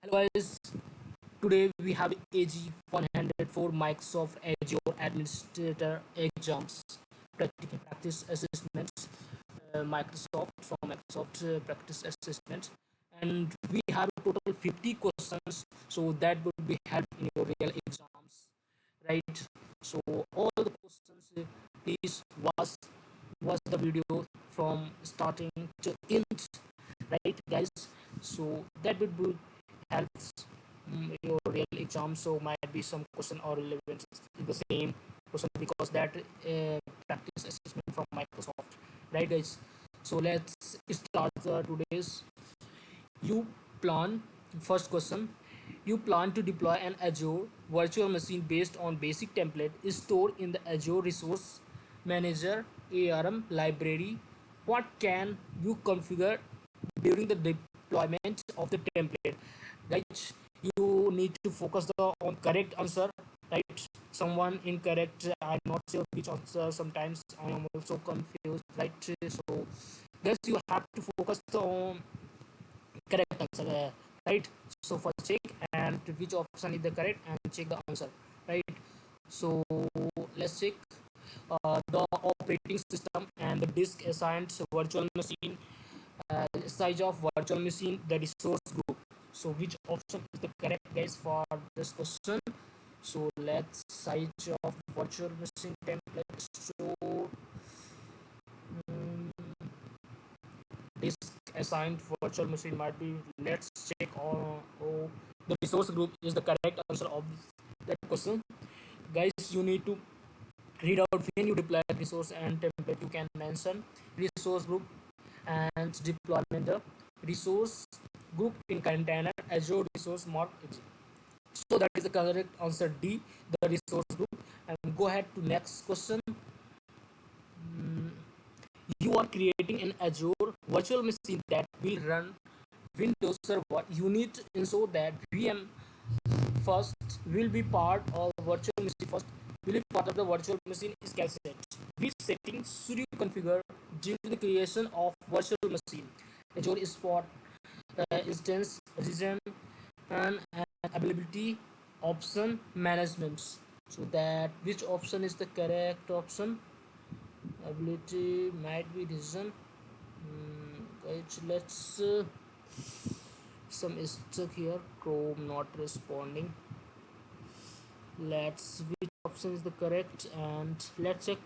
Hello guys, today we have AZ-104 Microsoft Azure Administrator Exams Practice Assessments, Microsoft Practice Assessment, and we have a total 50 questions, so that would be help in your real exams, right? So all the questions, please watch the video from starting to end, right, guys? So that would be helps your real exam. So might be some question or relevant in the same question because that practice assessment from Microsoft, right, guys? So let's start today's. You plan First question. You plan to deploy an Azure virtual machine based on basic template is stored in the Azure Resource Manager ARM library. What can you configure during the deployment of the template? Guys, you need to focus on correct answer, right? Someone incorrect, I'm not sure which answer. Sometimes I am also confused, right? So guys, you have to focus on correct answer, right? So first check and which option is the correct and check the answer, right? So let's check the operating system and the disk assigned virtual machine, size of virtual machine, the resource group. So which option is the correct, guys, for this question? So let's size of virtual machine template. So disk assigned virtual machine might be. Let's check on the resource group is the correct answer of that question. Guys, you need to read out when you deploy resource and template. You can mention resource group and deployment the resource group in container Azure resource mark. So that is the correct answer D, the resource group. And go ahead to next question. You are creating an Azure virtual machine that will run Windows Server. You need to ensure that VM first will be part of virtual machine first will be part of the virtual machine is cassette. Which settings should you configure during the creation of virtual machine? Azure Spot, instance, region, and availability option management. So that which option is the correct option? Ability might be region. Guys, let's some is stuck here. Chrome not responding. Let's which option is the correct and let's check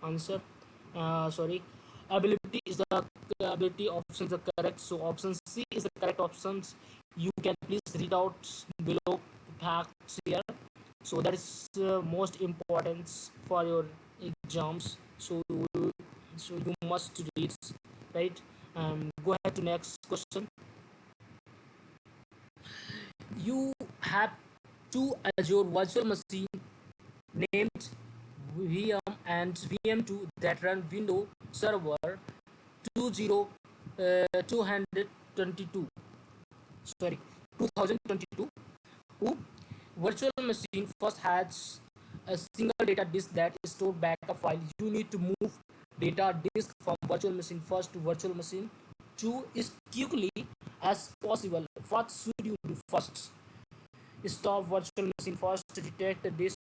answer. Sorry, ability is the ability option is the correct. So option C is the correct options. You can please read out below facts here. So that is most important for your exams. So you must read, right? Go ahead to next question. You have two Azure virtual machine named VM and VM2 that run Windows Server 20 222, sorry, 2022. Who virtual machine first has a single data disk that is stored backup file. You need to move data disk from virtual machine first to virtual machine 2 as quickly as possible. What should you do first? Stop virtual machine first, detect the disk,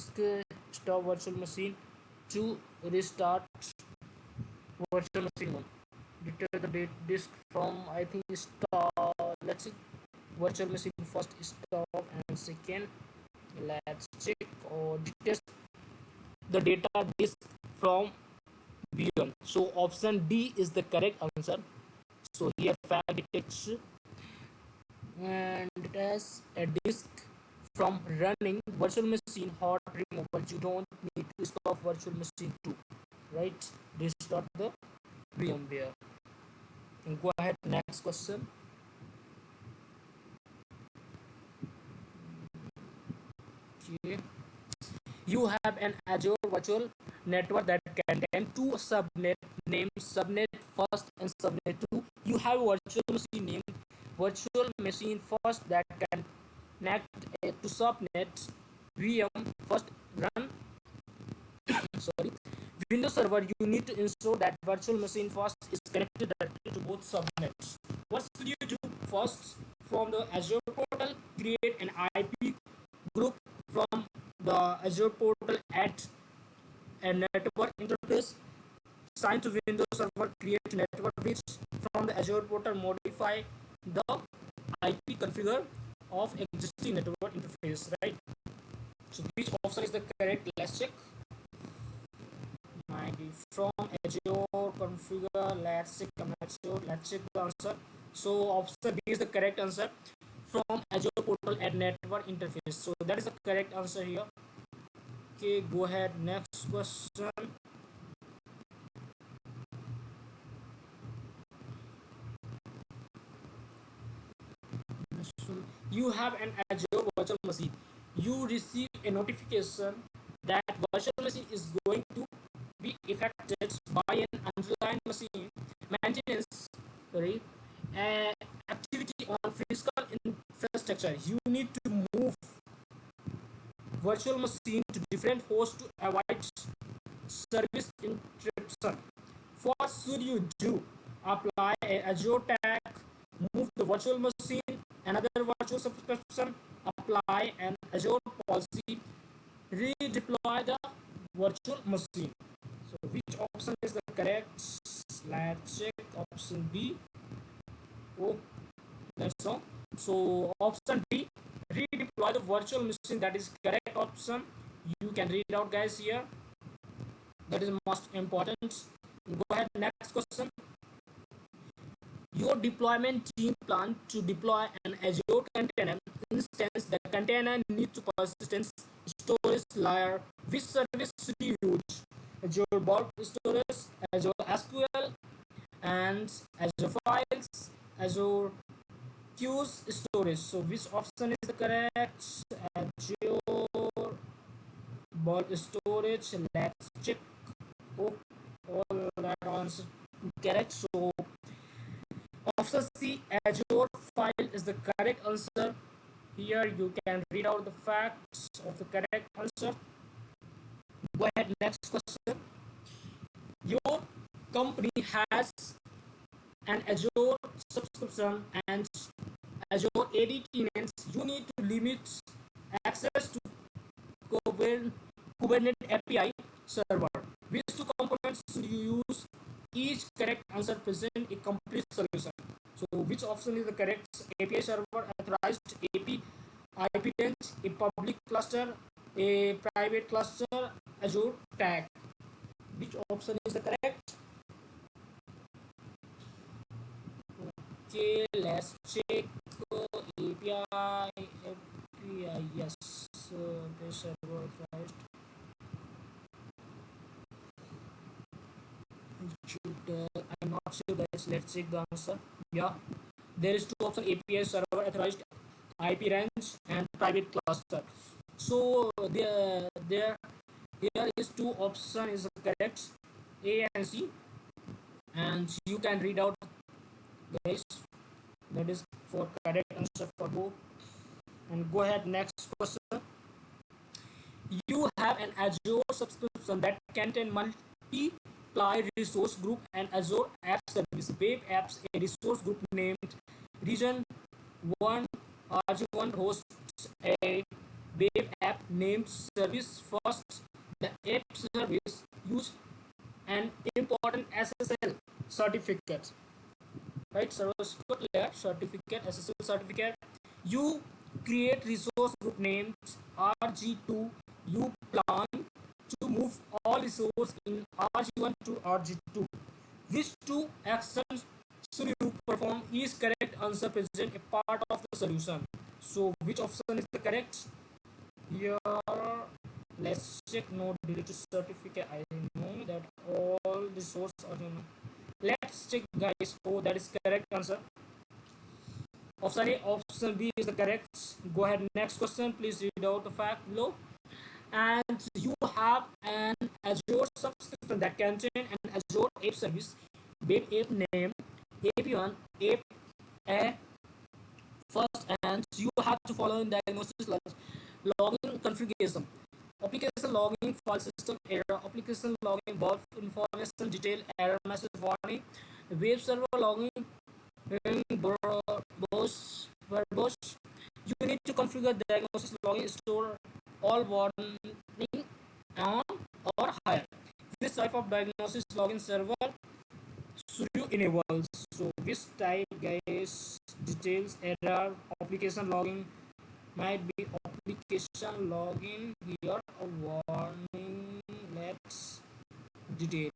stop virtual machine to restart virtual machine 1. Detect the disk from, I think, stop. Let's see, virtual machine first stop and second let's check or detect the data disk from VM. So option D is the correct answer. So here fact detects and it has a disk from running virtual machine hot removal. You don't need to stop virtual machine 2, right? Restart the VMware and go ahead next question. Okay, you have an Azure virtual network that contains two subnet names, subnet first and subnet 2. You have a virtual machine named virtual machine first that can connect to subnet VM first run sorry Windows Server. You need to ensure that virtual machine first is connected directly to both subnets. What should you do first? from the Azure portal, create an IP group from the Azure portal, add a network interface, sign to Windows Server, create network bridge from the Azure portal, modify the IP configure of existing network interface, right? So which option is the correct? Let's check. From Azure configure, let's check. Let's check the answer. So option B is the correct answer. From Azure portal add network interface. So that is the correct answer here. Okay, go ahead. Next question. You have an Azure virtual machine. You receive a notification that virtual machine is going to be affected by an underlying machine maintenance, sorry, activity on physical infrastructure. You need to move virtual machine to different hosts to avoid service interruption. What should you do? Apply a Azure tag, move the virtual machine, another virtual subscription, apply an Azure policy, redeploy the virtual machine. So which option is the correct? Let's check option B. Oh, that's all. So option B, redeploy the virtual machine. That is correct option. You can read out, guys, here. That is most important. Go ahead. Next question. Your deployment team plan to deploy an Azure container instance. The container needs to persistent storage layer. Which service should you use? Azure bulk storage, Azure SQL, and Azure Files, Azure Queues storage. So which option is the correct? Azure bulk storage. Let's check. Oh, all that answer correct. So option C, Azure file is the correct answer. Here you can read out the facts of the correct answer. Go ahead, next question. Your company has an Azure subscription and Azure AD tenants. You need to limit access to Kubernetes API server. Which two components should you use? Each correct answer present a complete solution. So which option is the correct? API server, authorized AP, IP range, a public cluster, a private cluster, Azure tag. Which option is the correct? Okay, let's check. API, yes. The server authorized. I'm not sure, guys. Let's check the answer. Yeah, there is two options: API server authorized, IP range, and private cluster. So there here is two option is correct, A and C, and you can read out, guys. That is for correct answer for both. And go ahead, next question. You have an Azure subscription that contain multiply resource group and Azure App Service. Web Apps, a resource group named Region 1 RG1 hosts a web app named Service. First, the app service use an important SSL certificate, right? Service layer certificate, SSL certificate. You create resource group named RG2. You plan to move all resources in RG1 to RG2. Which two actions should you perform? Is correct answer present a part of the solution. So which option is the correct? Here, let's check. No deleted certificate. I know that all resources are in. Let's check, guys. Oh, that is correct answer. Option A, option B is the correct. Go ahead. Next question. Please read out the fact below. And you have an Azure subscription that contains an Azure app service, web app name, AP1, app a first, and you have to follow in diagnosis login configuration. Application login, file system error, application login, bulk information detail, error message warning, web server login, both Verbose. You need to configure diagnosis login store all warning on or higher. This type of diagnosis login server should you enable. So this type guys details error application logging might be application login here a warning. Let's detail.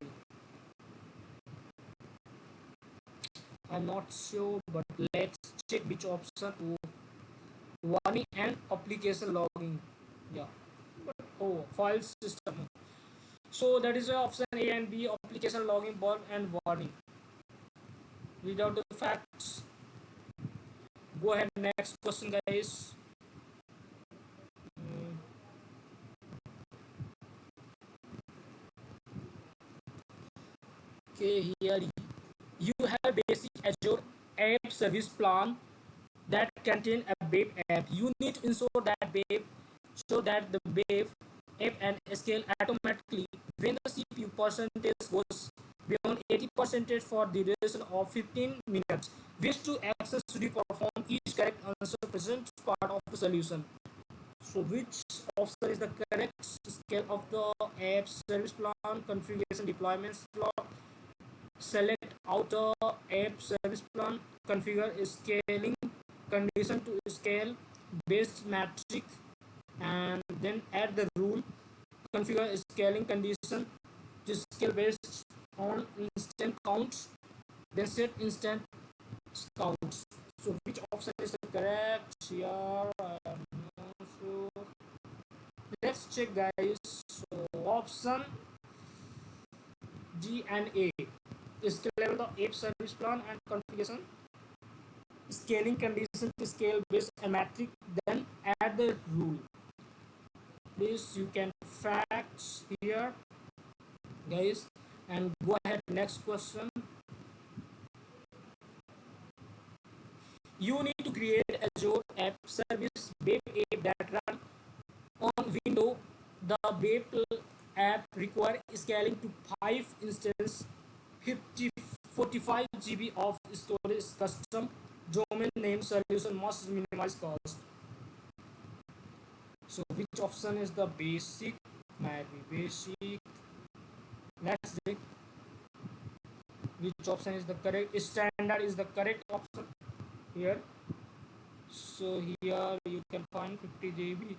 I'm not sure, but let's check which option to warning and application logging. Yeah, but oh, file system. So that is option A and B, application logging, bulb and warning. Read out the facts. Go ahead, next question, guys. Mm, Okay, here you have basic Azure app service plan that contain a web app. You need to ensure that web so that the web app and scale automatically when the CPU percentage goes beyond 80% for the duration of 15 minutes. Which two actions should you perform each correct answer presents part of the solution. So which option is the correct scale of the app service plan configuration deployment slot? Select outer app service plan, configure scaling condition to scale based matrix, and then add the rule, configure scaling condition to scale based on instant counts, then set instant counts. So which option is the correct here? I'm not sure. Let's check, guys. So option D and A. Scale level of app service plan and configuration. Scaling condition to scale based on matrix. Then add the rule. Please, you can facts here, guys, and go ahead. Next question. You need to create Azure App Service web app that run on Windows. The web app require scaling to 5 instance, 50 45 GB of storage. Custom domain name solution must minimize cost. So which option is the basic? Might be basic. Let's check which option is the correct. Standard is the correct option here. So here you can find 50 GB.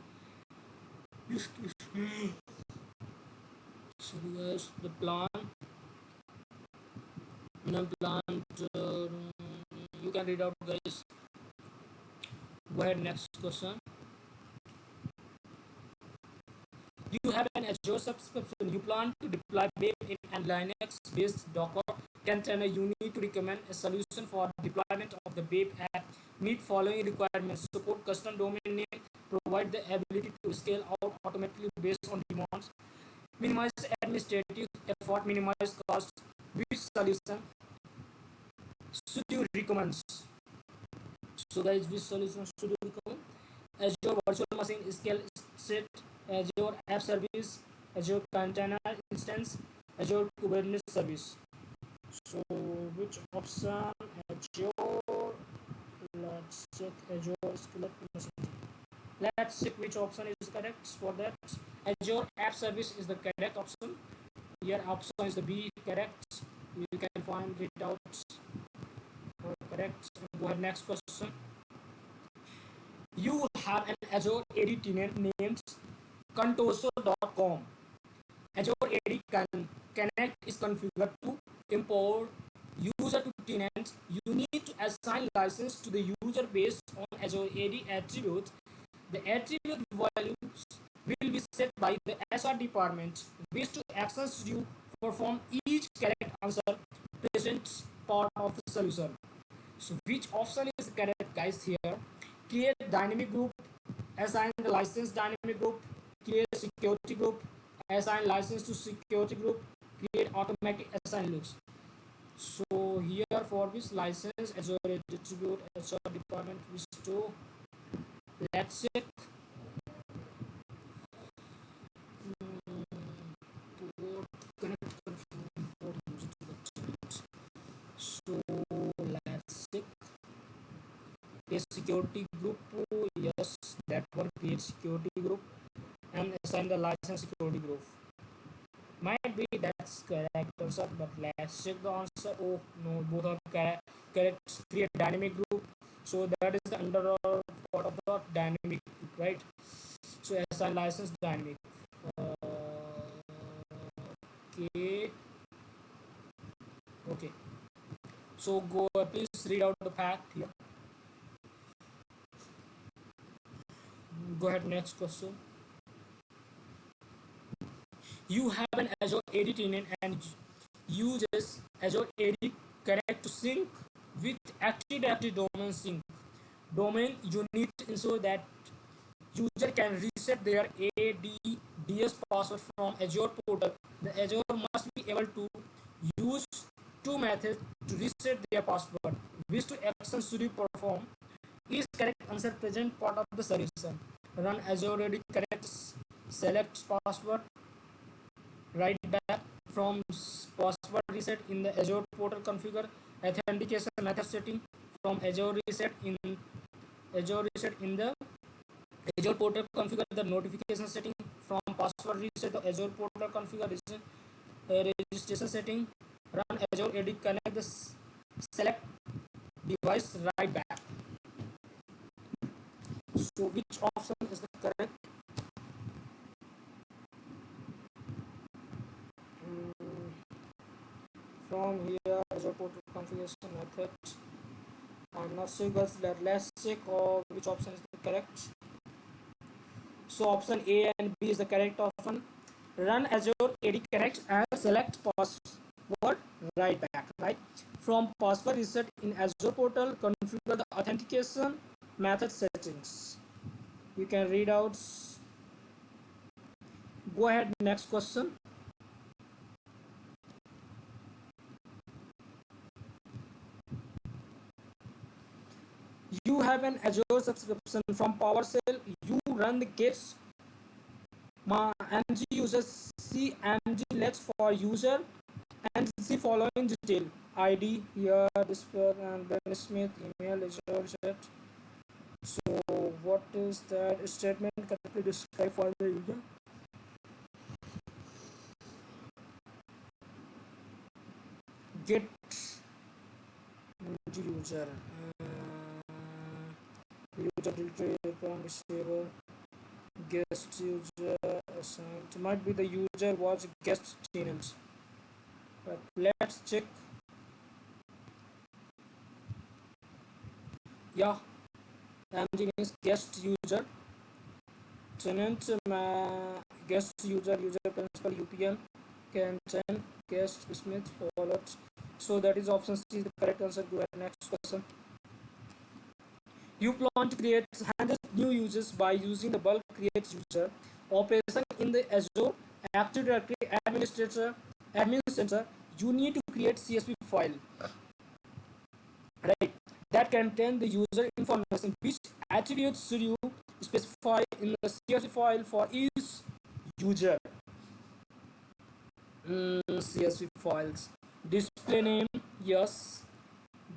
So here's the plan. Plan. You can read out, guys. Go ahead. Next question. You have an Azure subscription. You plan to deploy web and Linux-based Docker container. You need to recommend a solution for deployment of the web app. Meet following requirements: support custom domain name, provide the ability to scale out automatically based on demands, minimize administrative effort, minimize cost. Which solution should you recommend? So guys, which solution should you recommend? Azure Virtual Machine Scale Set, Azure App Service, Azure Container Instance, Azure Kubernetes Service. So which option? Azure. Let's check Azure Scale Machine. Let's check which option is correct for that. Azure App Service is the correct option. Here option is the B correct. You can find it out correct. Go ahead, next question. You have an Azure AD tenant named contoso.com. Azure AD Connect is configured to import user to tenants. You need to assign license to the user based on Azure AD attributes. The attribute values will be set by the HR department. Which two actions you perform each correct answer presents part of the solution. So which option is correct, guys? Here, create dynamic group, assign the license dynamic group, create security group, assign license to security group, create automatic assign loops. So here for this license Azure distribute Azure department is to, let's check. So let's check. a security group. Yes, that one, create security group and assign the license security group. Might be that's correct answer, but let's check the answer. Oh no, both are correct. Create dynamic group. So that is the under part of the dynamic group, right? So assign license dynamic. Okay, okay. So go. Please read out the fact here. Go ahead. Next question. You have an Azure AD tenant and uses Azure AD Connect to sync with Active Directory domain sync. Domain, you need to ensure that user can reset their ADDS password from Azure portal. The Azure must be able to use two methods to reset their password. Which two actions should you perform? Is correct answer present part of the solution? Run Azure AD Connect, select password, write back from password reset in the Azure portal, configure authentication method setting from Azure reset in the Azure portal, configure the notification setting from password reset the Azure portal, configure registration setting, run Azure AD Connect, the select device, write back. So which option is the correct? From here Azure portal configuration method, I'm not sure, guys. Let's check which option is the correct. So option A and B is the correct option. Run Azure AD Connect and select password, write back. Right from password reset in Azure portal, configure the authentication method settings. You can read out. Go ahead. Next question. You have an Azure subscription from PowerShell. You run the gets mg users cmg lex for user and see following detail: ID here, display, and Ben Smith email Azure set. So what is that statement correctly described for the user? Get user user detail from disable guest user assigned. It might be the user was guest channels, but let's check. Yeah, mg means guest user, tenant guest user principal UPN content guest Smith followed. So that is option C is the correct answer. Go ahead. Next question. You plan to create 100 new users by using the bulk create user operation in the Azure Active Directory admin center. You need to create CSV file, right, that contain the user information. Which attributes should you specify in the CSV file for each user? CSV files. Display name, yes.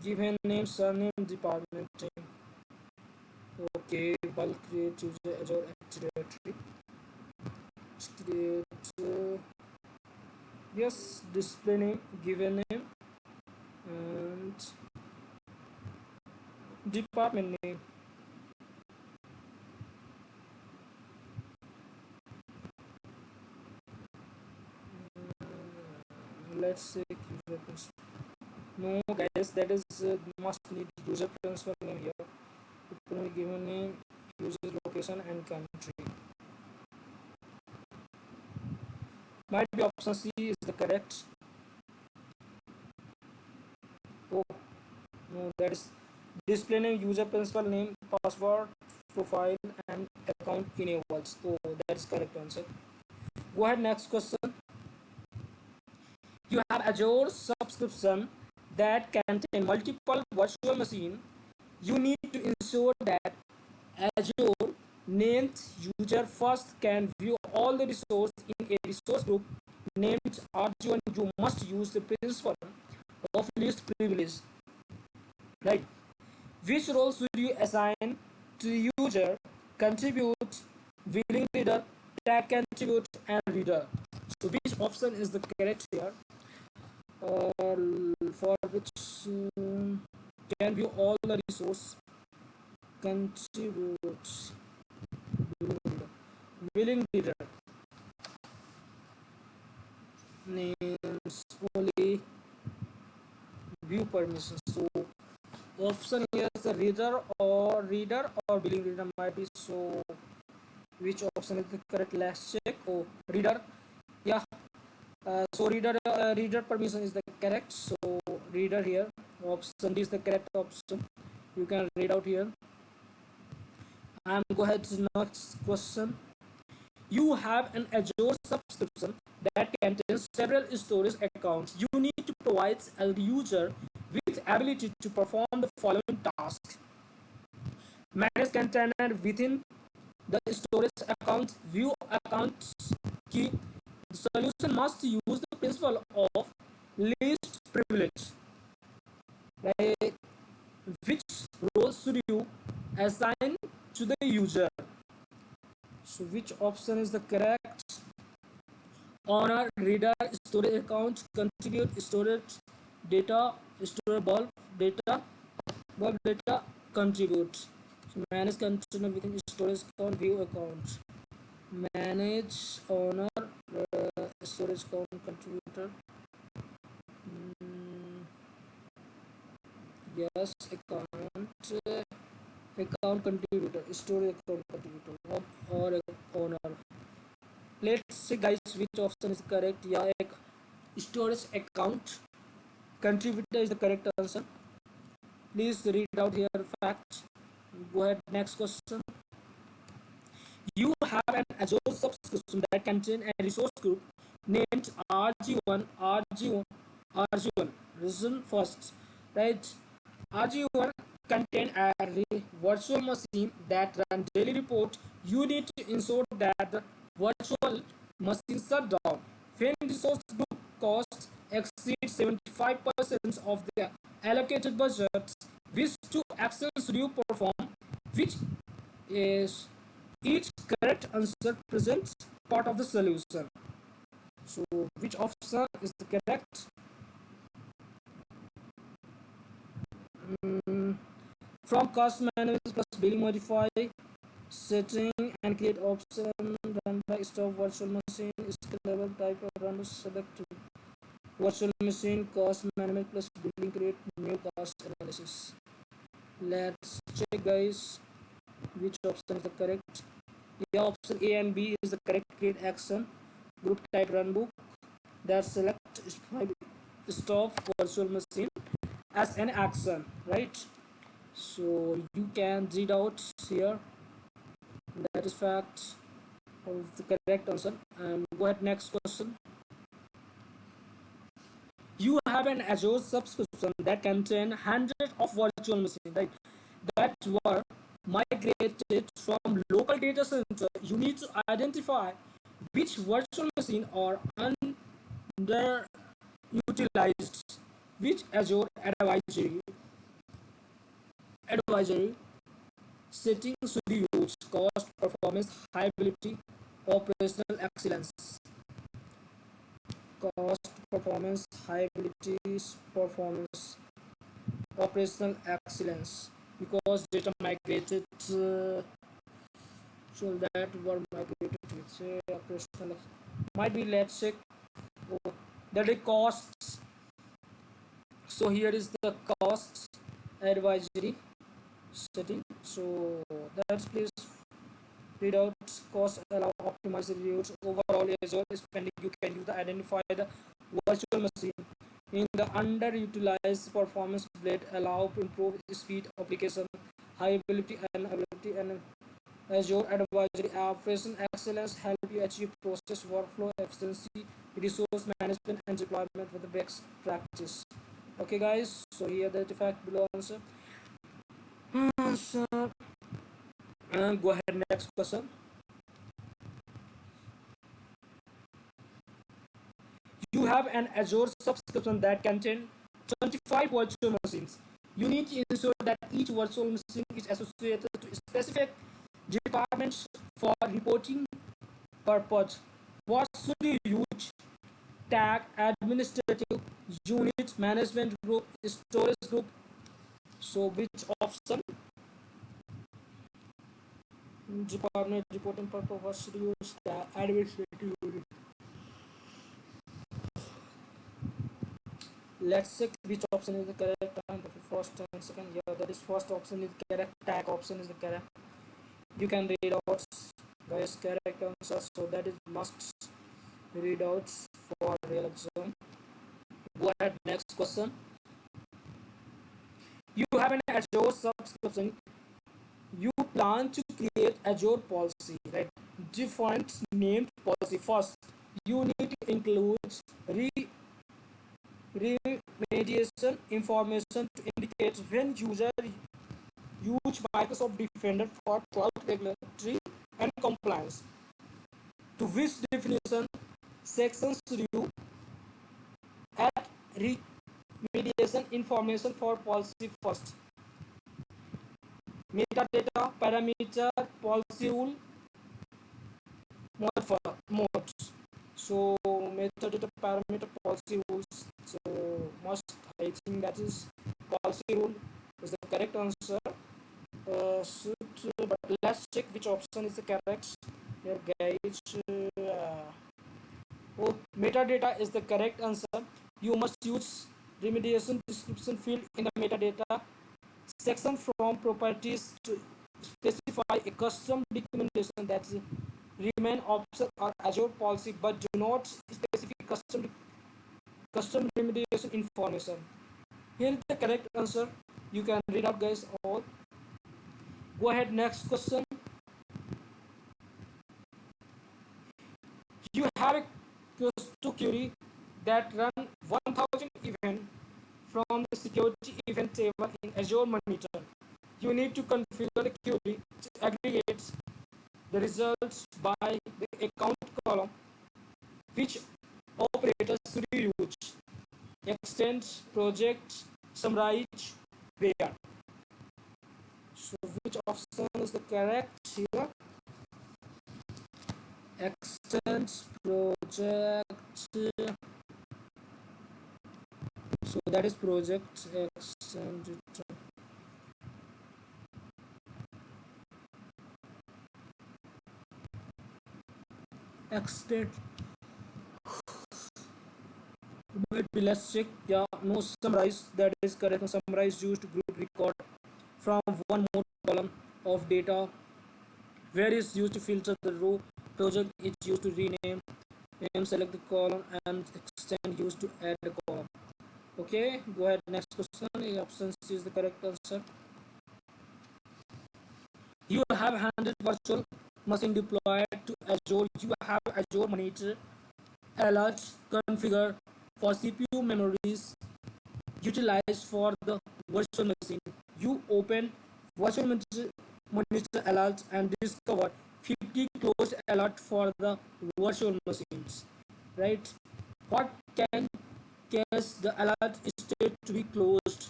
Given name, surname, department name. Okay, bulk create user Azure Active Directory. Create yes, display name, given name, and department name. Let's say user principal. No, guys, that is must need user principal name here. Given name, user location, and country. Might be option C is the correct. Oh no, that is display name, user principal name, password, profile, and account enables. Oh, that's correct answer. Go ahead. Next question. You have Azure subscription that contain multiple virtual machine. You need to ensure that Azure named user first can view all the resources in a resource group named RG1. You must use the principle of least privilege, right? Which role should you assign to user? Contribute, willing reader, tag contribute, and reader. So which option is the correct here? For which can view all the resource, contribute, willing reader, names only, view permission. So option here is the reader or willing reader might be. So which option is the correct? Let's check. Oh, reader. Yeah. So reader permission is the correct. So reader here. Option D is the correct option. You can read out here. And go ahead to the next question. You have an Azure subscription that contains several storage accounts. You need to provide a user with ability to perform the following tasks: manage container within the storage account, view accounts key. The solution must use the principle of least privilege. Right? Which role should you assign to the user? So which option is the correct? Owner, reader, storage account, contribute, storage data, store bulk data, contribute. So manage container within storage account, view account. Manage owner, storage account, contributor. Yes, account contributor, storage account contributor, or owner. Let's see, guys, which option is correct. Yeah, storage account contributor is the correct answer. Please read out here facts. Go ahead, next question. You have an Azure subscription that contains a resource group named RG1, RG1, RG1. Reason first, right? RG1 contain a virtual machine that run daily report. You need to ensure that the virtual machine shut down. When resource group costs exceed 75% of the allocated budget, which two actions do you perform? Which is each correct answer presents part of the solution. So which option is the correct? From cost management plus billing, modify setting and create option, run by stop virtual machine, scalable type of run select virtual machine, cost management plus billing, create new cost analysis. Let's check, guys, which option is the correct. Yeah, option A and B is the correct. Create action, group type runbook, that select stop virtual machine as an action, right? So you can read out here. That is fact of the correct answer. And go ahead, next question. You have an Azure subscription that contains hundreds of virtual machines, right? That were migrated from local data center. You need to identify which virtual machine are underutilized, which Azure advisory settings should be used: cost, performance, high availability, operational excellence. Cost, performance, high availability, performance, operational excellence. Because data migrated, so that were migrated with say operational might be, let's check. Oh, that is costs. So here is the cost advisory setting. So that's, please read out. Cost allow optimize reduce overall Azure spending. You can use the identify the virtual machine in the underutilized performance blade, allow improve speed application, high availability and Azure advisory operation excellence help you achieve process workflow efficiency, resource management and deployment with the best practice. Okay, guys, so here the artifact below answer. And go ahead, next question. You have an Azure subscription that contains 25 virtual machines. You need to ensure that each virtual machine is associated to specific departments for reporting purpose. What should you use? Tag, administrative unit, management group, storage group. So which option? Department reporting purpose. What should you use? Tag, administrative unit. Let's check which option is the correct one. First and second. Yeah, that is first option is correct. Tag option is the correct. You can read out guys correct answer. So that is must read out for real exam. Go ahead. Next question. You have an Azure subscription. You plan to create Azure policy, right? Different named policy. First, you need to include remediation information to indicate when user use Microsoft Defender for cloud regulatory and compliance. To which definition sections should you add remediation information for policy first? Metadata, parameter, policy rule, modes. So metadata, parameter, policy rules. So must, I think that is policy rule is the correct answer. But let's check which option is the correct here guys. Oh, metadata is the correct answer. You must use remediation description field in the metadata section from properties to specify a custom documentation that remain optional or Azure policy, but do not specify custom remediation information. Here is the correct answer. You can read out guys all. Go ahead, next question. You have a query that run 1000 event from the security event table in Azure Monitor. You need to configure the query to aggregate the results by the account column. Which operators should you use? Extend, project, summarize, where? So which option is the correct here? Extend, project. So that is project extend. Extend. Let's check. Yeah, no, summarize. That is correct. Summarize used group record from one more column of data. Where is used to filter the row. Project is used to rename and select the column, and extend used to add the column. Okay, go ahead. Next question. Option C is the correct answer. You have 100 virtual machine deployed to Azure. You have Azure Monitor alerts configured for CPU memories utilized for the virtual machine. You open virtual monitor alerts and discover 50 closed alerts for the virtual machines. Right? What can cause the alert state to be closed?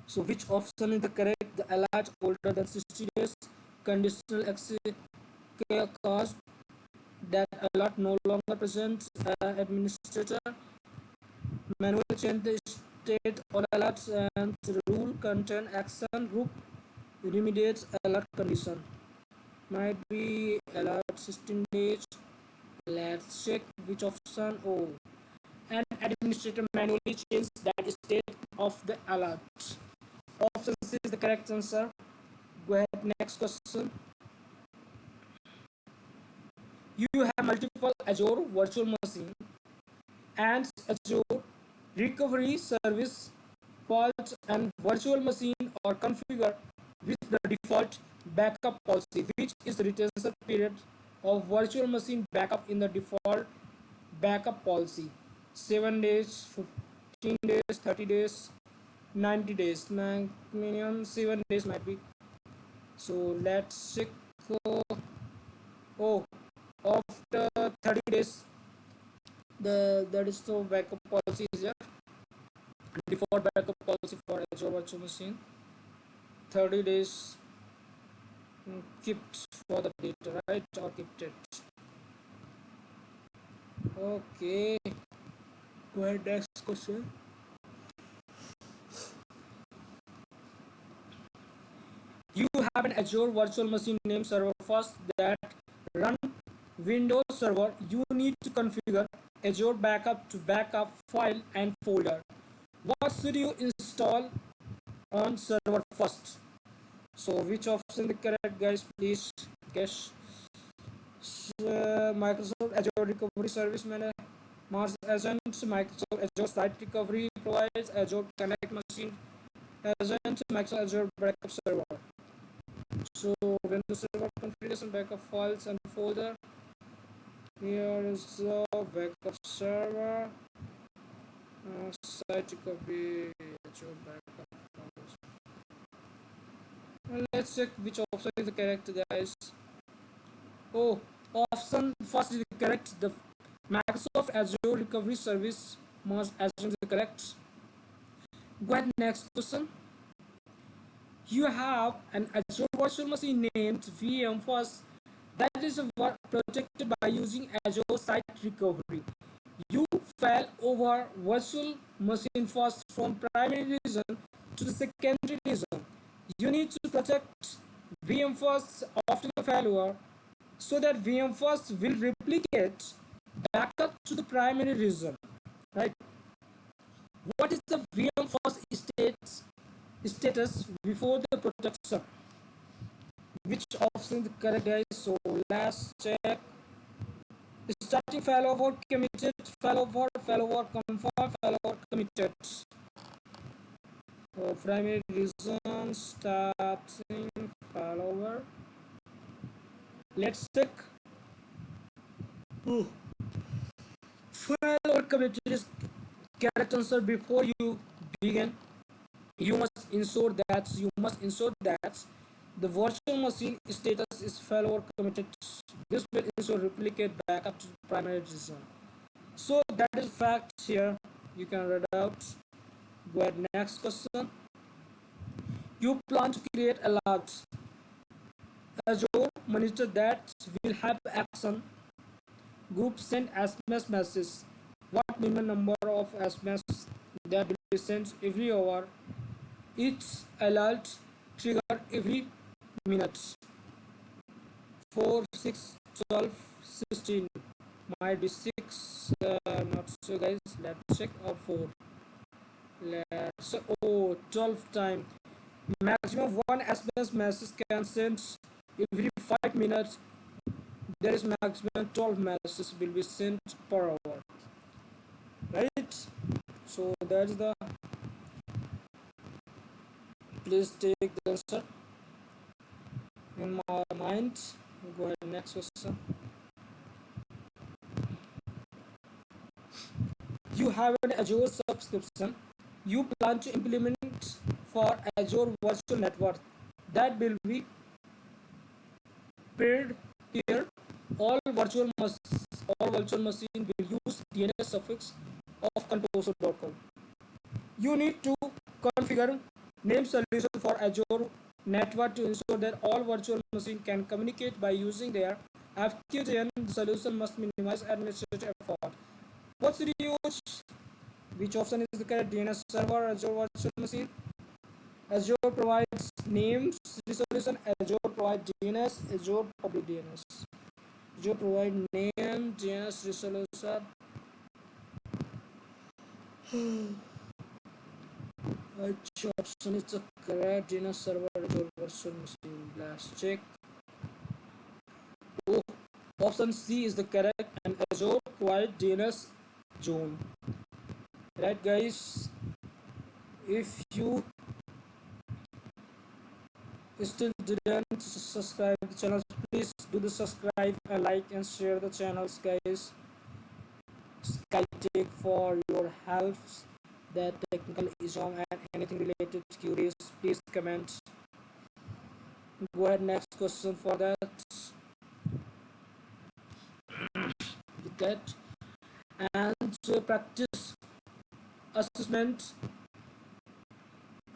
So which option is the correct? The alert older than 60 days, conditional access cause that alert no longer presents administrator, manual change the state or alerts, and rule contain action group remediates alert condition. Might be alert 16 days. Let's check which option. Oh, and administrator manually change that state of the alert. Option C is the correct answer. Go ahead, next question. You have multiple Azure virtual machine and Azure recovery service pods and virtual machine are configured with the default backup policy, which is the retention period of virtual machine backup in the default backup policy. 7 days, 15 days, 30 days, 90 days, minimum 7 days might be. So let's check. Oh, after 30 days, that is the backup policy is here. default backup policy for Azure virtual machine. 30 days kept for the data, right? Or kept it. Okay. Go ahead, next question. You have an Azure virtual machine named server first that run Windows Server. You need to configure Azure backup to backup file and folder. What should you install on server first? So which option is correct, guys? Please guess. Microsoft Azure Recovery Service Mars Agent. Microsoft Azure Site Recovery provides Azure Connect Machine Agent. Microsoft Azure Backup Server. So Windows Server configuration, backup files and folder. Here is the backup server. Site recovery, Azure backup. Let's check which option is the correct, guys. Oh, option first is correct. The Microsoft Azure Recovery Service must assume the correct. Go ahead, next question. You have an Azure virtual machine named VM first that is protected by using Azure Site Recovery. You file over virtual machine first from primary region to the secondary region. You need to protect VM first after the failure so that VM first will replicate back up to the primary region. Right? What is the VM first status before the protection? Which option is correct, guys? So let's check. Starting failover committed, failover confirm, failover committed. Primary reason starting failover. Let's check. Failover committed is correct answer. Before you begin, you must ensure that the virtual machine status is failover committed. This will ensure replicate backup to primary region. So that is fact here. You can read out. Go ahead, next question. You plan to create a large Azure monitor that will have action group send SMS message. What minimum number of SMS that will be sent every hour? Each alert trigger every minute. 4, 6, 12, 16. Might be 6. Not sure, guys. Let's check. Or 4. Let's check. Oh, 12 times. Maximum one SMS message can send every 5 minutes. There is maximum 12 messages will be sent per hour. Right? So that's the. Please take the answer in my mind. Go ahead, next question. You have an Azure subscription. You plan to implement for Azure Virtual Network that will be paired here. All virtual machine will use DNS suffix of contoso.com. You need to configure name solution for Azure network to ensure that all virtual machines can communicate by using their FQDN. The solution must minimize administrative effort. What should you use? Which option is the correct? DNS server, Azure virtual machine. Azure provides names resolution. Azure provides DNS. Azure public DNS. Azure provide name DNS resolution. Which option is the correct? DNS server, Azure virtual machine. Let's check. Oh, option C is the correct, and Azure provide DNS zone. Right, guys? If you still didn't subscribe the channel, please do the subscribe and like and share the channels, guys. SkyTech for your help. That technical issue and anything related to queries, please comment. Go ahead, next question for that. With that, and practice assessment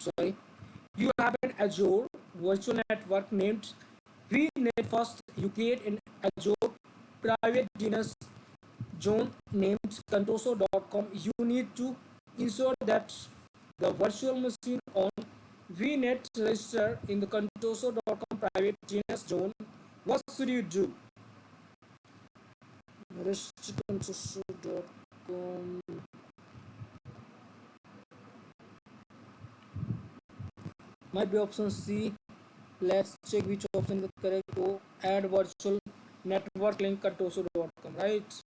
sorry, you have an Azure virtual network named VNet. First, you create an Azure private DNS zone named contoso.com. You need to ensure that the virtual machine on VNet register in the contoso.com private DNS zone. What should you do? Register contoso.com. Might be option C. Let's check which option is correct. Oh, add virtual network link contoso.com, right?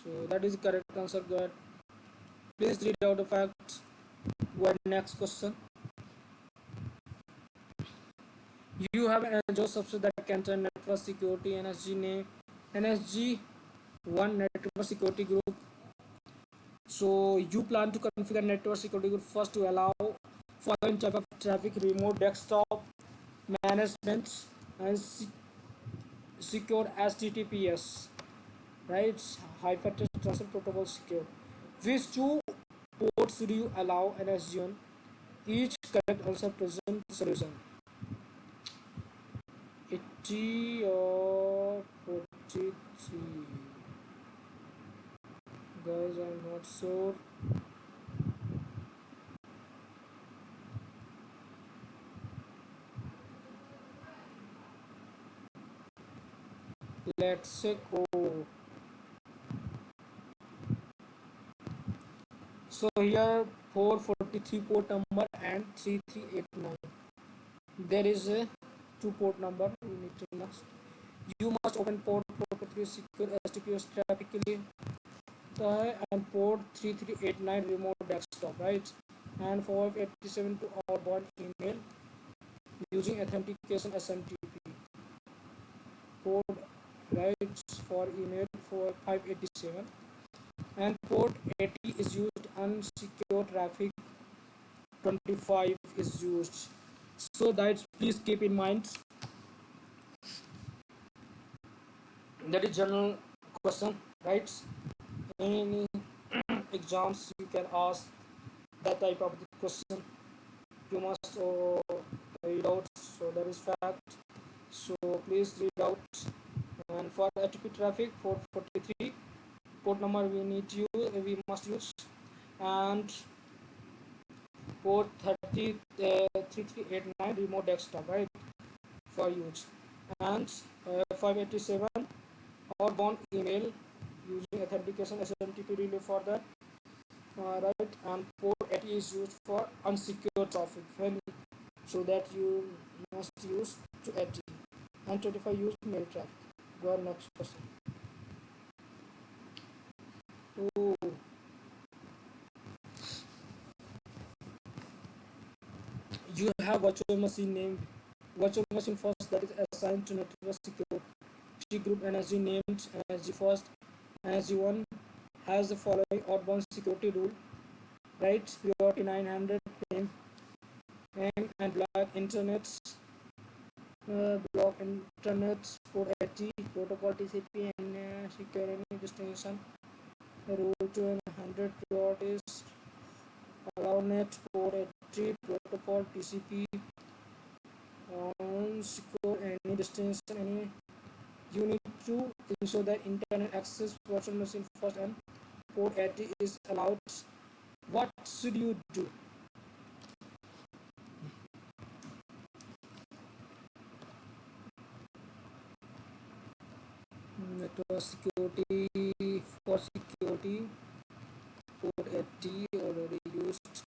So that is the correct answer. Good. Please read out the facts. What next question? You have an Azure subset that contain network security NSG name NSG1 network security group. So you plan to configure network security group first to allow following type of traffic: remote desktop management and secure HTTPS, right? Hypertext transfer protocol secure. Which two ports do you allow and assume? Each correct answer present solution. 80 or 43. Guys, I'm not sure. Let's check. Oh, so here 443 port number and 3389. There is a two port number. We need to must. You must open port 443 secure HTTPS traffically and port 3389 remote desktop, right? And 487 to outbound email using authentication SMTP port, right? For email for 587 and port 80 is used unsecure traffic 25 is used. So that please keep in mind that is general question, right? Any exams you can ask that type of question. You must read out. So that is fact. So please read out. And for ATP traffic 443 port number we must use, and port 3389 remote desktop, right, for use, and 587 outbound email using authentication SMTP relay for that, right, and port 80 is used for unsecure traffic when, so that you must use to 80, and 25 use mail traffic. Go on, next question. Oh, you have virtual machine named virtual machine first that is assigned to network security group energy named energy first. Energy 1 has the following outbound security rule, right? Priority 900 pm and block internet port 80 protocol TCP and secure any destination. Rule 200 priorities allow net port 80 protocol TCP on secure any destination. Any you need to ensure that internet access virtual machine first and port 80 is allowed. What should you do? Network security, for security port 80 already used,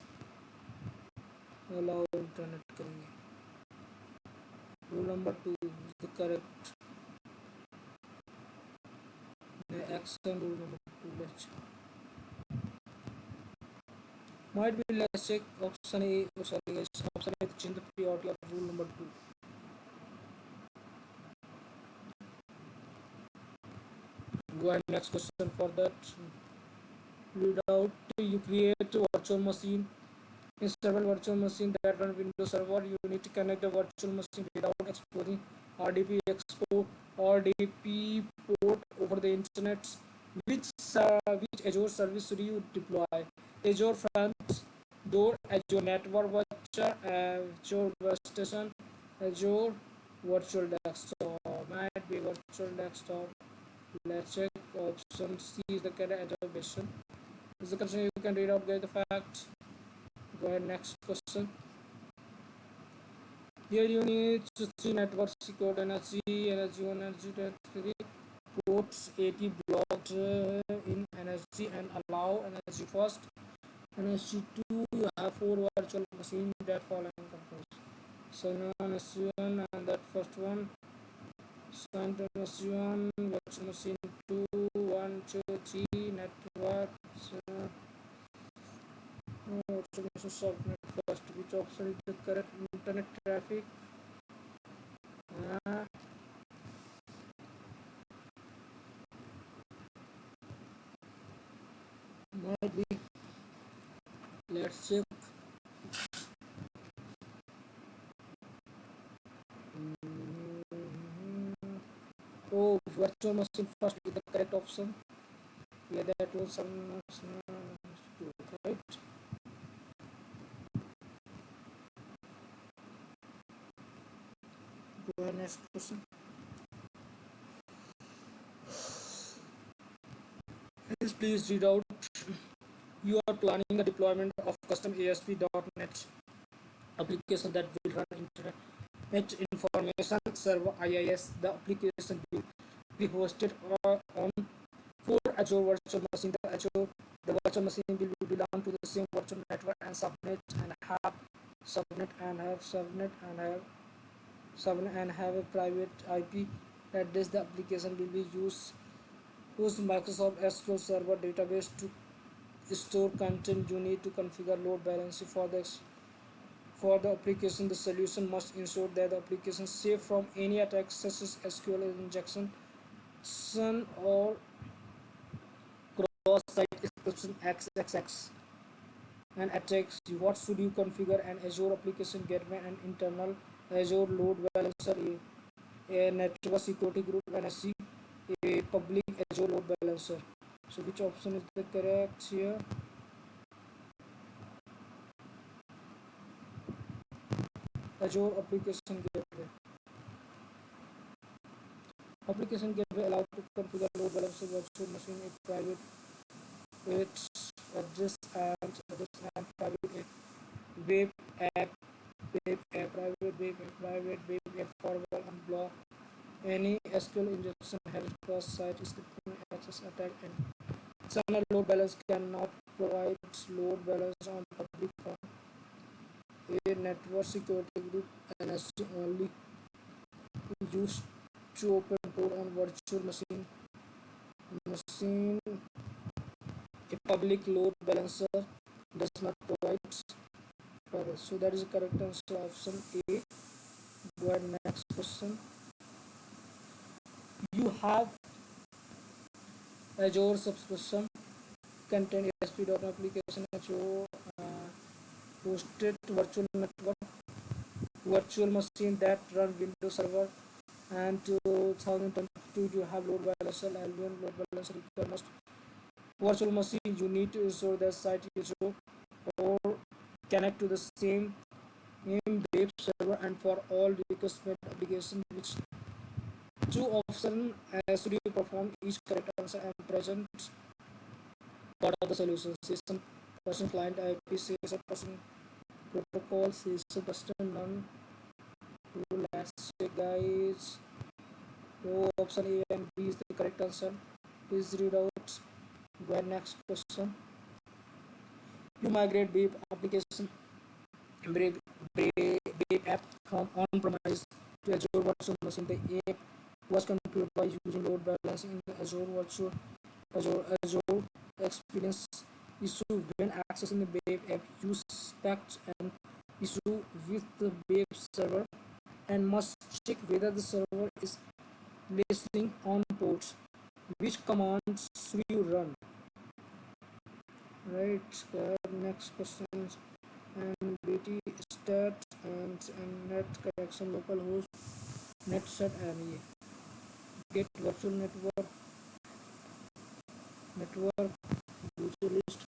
allow internet करेंगे. Rule number 2 is the correct action. Rule number 2, let's check. Might be, let's check option A. Oh, sorry guys, option A to change the priority of rule number 2. Go ahead, next question for that. Read out. You create a virtual machine in several virtual machine that run Windows Server. You need to connect the virtual machine without exposing RDP export RDP port over the internet. Which Azure service should you deploy? Azure Front, Door Azure Network Watcher, Azure Workstation, Azure Virtual Desktop. Might be Virtual Desktop. Let's check option C is the correct adaptation. Is the question you can read out, get the fact. Go ahead, next question. Here you need to see network secure energy, energy 1, energy 3, ports 80 blocked in energy and allow energy first. Energy 2, you have 4 virtual machines that follow in controls. So now SU1 and that first one. Center SU1, virtual machine 2, 1, 2, 3, network. Virtual machine subnet first. Which option is the correct internet traffic? Might be. Let's check. Oh, virtual machine first is the correct option. Yeah, that was some right. Go ahead, next question. Please read out. You are planning a deployment of custom ASP.NET application that will run Internet Information Server (IIS). The application will be hosted on 4 Azure virtual machine. The virtual machine will belong to the same virtual network and have a private IP address. The application will be use Microsoft SQL Server database to store content. You need to configure load balancing for the application. The solution must ensure that the application is safe from any attacks such as SQL injection or cross-site exception XXX and attacks. What should you configure? An Azure application gateway and internal Azure load balancer, a network security group, and a public Azure load balancer. So which option is the correct here? Azure application gateway. Application gateway allows to configure load balancer virtual machine, a private address and private web app, private web app firewall and block any SQL injection, health cross-site scripting, access attack, and external load balance cannot provide load balance on public phone. A network security group NSC only used to open door on virtual machine. A public load balancer does not provide for us. So that is the correct answer, option A. Go ahead, next question. You have Azure subscription contain ASP.NET application, Azure hosted virtual network, virtual machine that run Windows Server, and 2022 you have load balancer, Albion load balancer must virtual machine. You need to ensure that site is or connect to the same web server, and for all request-made application which two options should you perform each correct answer and present part of the solution. System person client IP, system person protocol, system person none. Let's check, guys. So option A and B is the correct answer. Please read out. Go ahead, next question. You migrate web application web app from on-premise to Azure virtual machine. The app was configured by using load balancing in the Azure experience issue when accessing the web app. You suspect an issue with the web server and must check whether the server is listening on ports. Which commands should you run? Right. Next question. And BT stat and net connection localhost net set and get virtual network user list.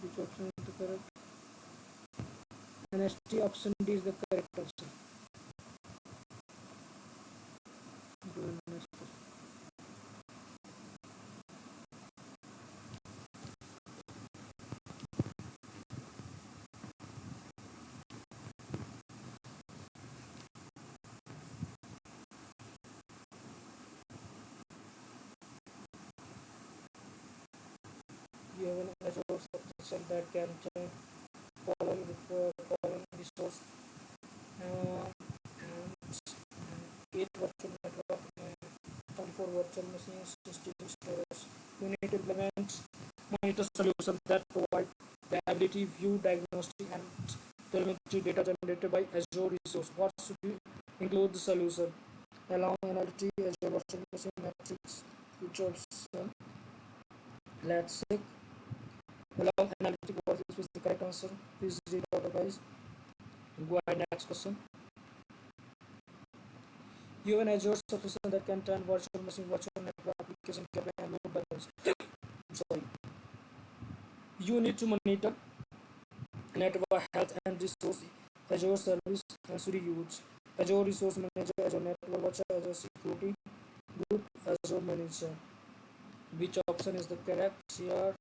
Which option correct. NST option D is the correct option. You have an Azure subscription that can change following resource and 8 virtual network and 24 virtual machines, 16 storage. You need to implement monitor solutions that provide the ability, view, diagnostic, and telemetry data generated by Azure resource. What should you include the solution? Along analytic Azure virtual machine metrics, which option? Let's check. Along analytic what is the correct answer? Please read out, guys. Go ahead, next question. You have an Azure solution that can turn virtual machine, virtual network application, capable and load balance. Sorry. You need to monitor network health and resource. Azure service should use Azure Resource Manager, Azure Network Watcher, Azure Security Group, Azure Manager. Which option is the correct here?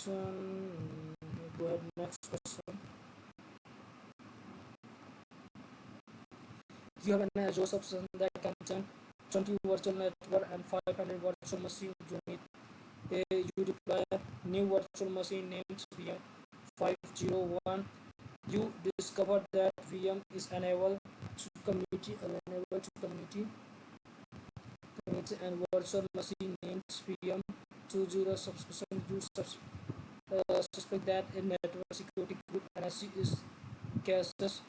Go ahead, next question. You have an Azure subsystem that can turn 20 virtual network and 500 virtual machine unit. You deploy new virtual machine named VM 501. You discover that VM is unable to community and virtual machine named VM 20 subscription. You suspect that a network security group NSC is cases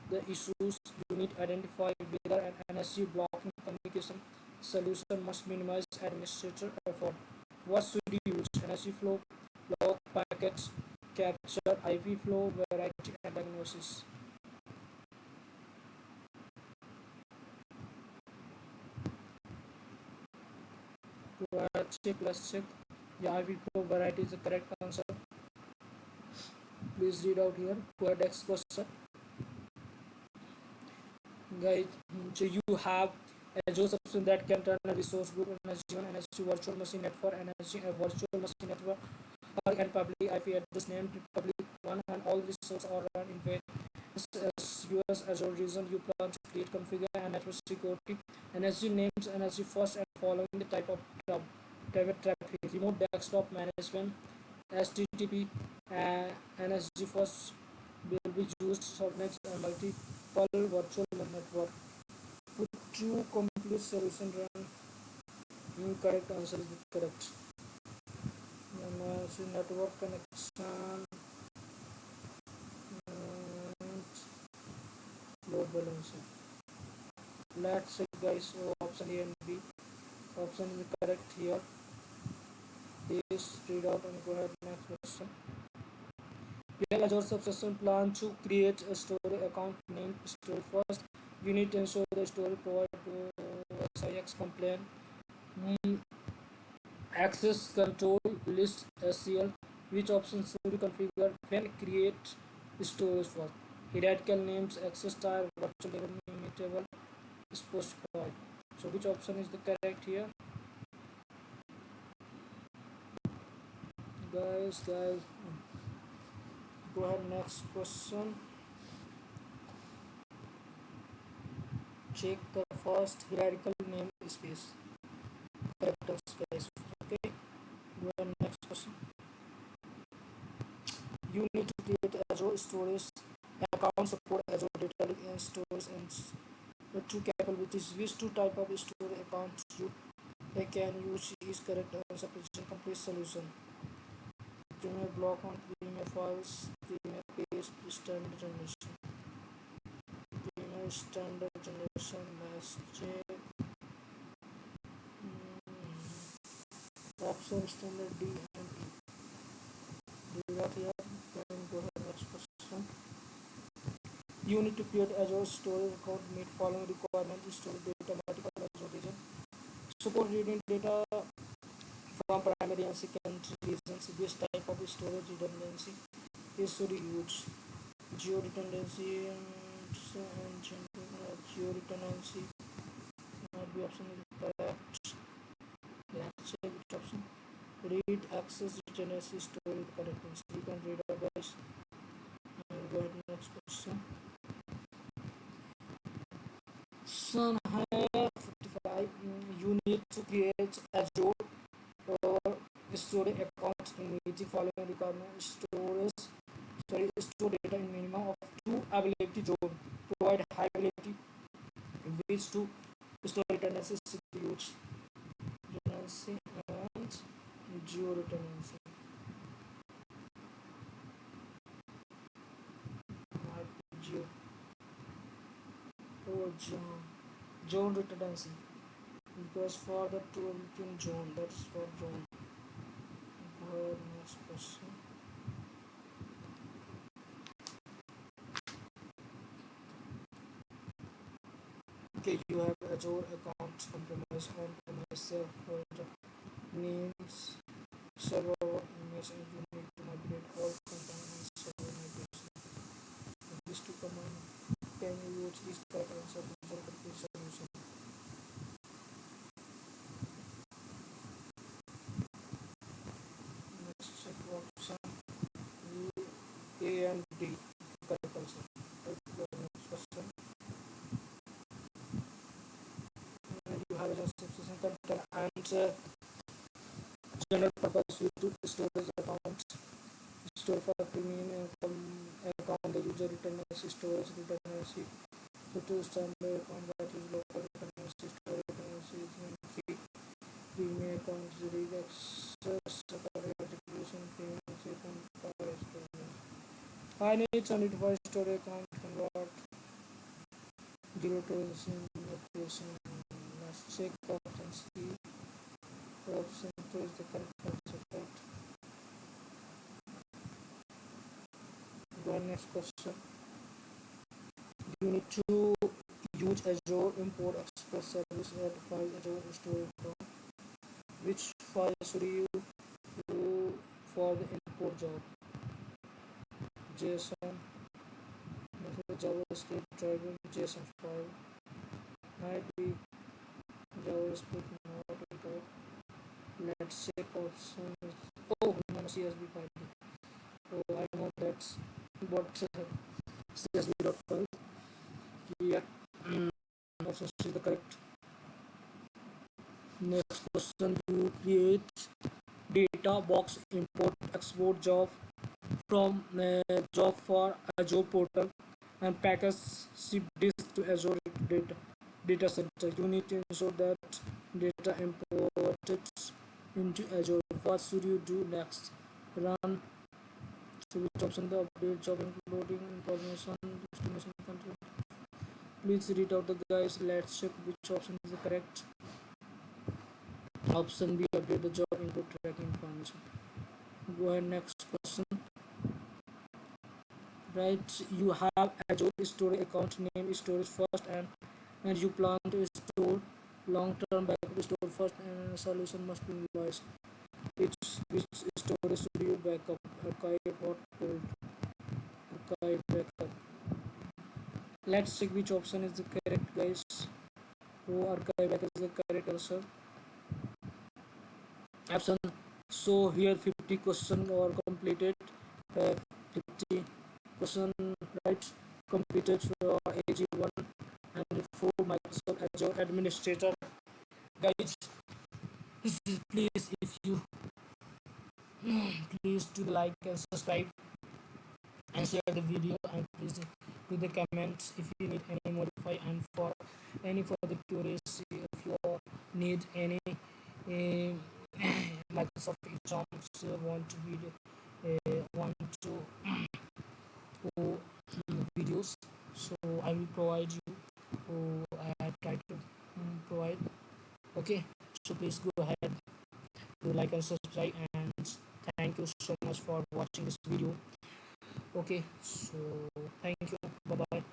the issues. You need to identify whether an NSC blocking communication solution must minimize administrator effort. What should you use? NSC flow, log packets, capture, IP flow, variety, and diagnosis. Let's check. Yeah, IP flow variety is the correct answer. Please read out here. Go ahead, next question. Guys, so you have Azure subsystem that can turn a resource group NSG1, NSG virtual machine network, NSG a virtual machine network, and public IP address named public one, and all resources are run in vain. US Azure region you plan to create, configure, and network security. NSG names NSG first and following the type of private traffic. Remote desktop management, HTTP, NSG first will be used subnets and multiple virtual network. Put two complete solution run. Correct answer is correct. Network connection and load balancing. Let's check, guys. So option A and B. Option is correct here. Please read out and go ahead next question. We have Azure subsystem plan to create a storage account named storage first. You need to ensure the storage provider SIX complaint. Access control list SCL. Which option should you configure when create storage first? Hierarchical names, access type, virtual level immutable, specified. So which option is the correct here? Guys, go ahead, next question. Check the first hierarchical name space. Correct answer, guys. Okay, go ahead, next question. You need to create Azure storage account, support Azure data lake and storage, and the two capabilities. Which two type of storage accounts you can use is correct answer. Complete solution. Premier block on Premier files, Premier page, standard generation. Premier standard generation, let's check. Option standard D and E. Do that here. Then go ahead, next question. You need to create Azure storage account, meet following requirement, store data multiple Azure region. Support reading data from primary and secondary regions. This type of storage redundancy. is very huge. Geo redundancy and geo redundancy might be option is correct. Let's check which option. Read access redundancy story correct answer. You can read out guys. And go ahead next question. Son 55. You need to create Azure or storage account in which the following requirement store data in minimum of two availability zone. Provide high availability in which to store redundancy huge redundancy and geo redundancy. Might be geo or zone redundancy because for the two in zone that's for zone. Go ahead next question. Okay, you have Azure account compromise on premise folder names server image and you need to migrate all containers server migration. These two command can you use this pattern solution. Next check option A and D correct answer. Next question. And you have a subscription content and general purpose YouTube storage account store for premium account the user redundancy storage redundancy to standard account that is local redundancy storage redundancy is premium account read access separate application premium account storage. I need only device storage account convert zero to application. Let's check option C. Option 2 is the correct answer. Right. Go next question. You need to use Azure import express service at file Azure storage account. Which file should you do for the import job? JSON, JavaScript driven JSON file. Might be JavaScript not import. Let's check options. Oh, no, CSV file. Oh, I know that's what CSV.file. Yeah, option C is the correct. Next question, you create data box import export job from job for Azure portal and package ship disk to Azure data center. You need to ensure that data imported into Azure. What should you do next? Run to which option the update job including information destination control. Please read out the guys. Let's check which option is the correct. Option B, update the job include tracking information. Go ahead next question. Right, you have Azure storage account name storage first and you plan to store long-term backup store first and solution must be invoice. Which storage should you backup? Archive or cold? Archive backup. Let's check which option is the correct guys. Oh, archive backup is the correct answer. Option. So here 50 questions are completed. 50 question right completed for AZ-104 Microsoft Azure administrator. Guys, please if you please do like and subscribe and share the video and please do the comments if you need any modify and for any further queries if you need any Microsoft exams want to video want to videos, so I will provide you I try to provide. Okay, so please go ahead, do like and subscribe and thank you so much for watching this video. Okay, so thank you, bye bye.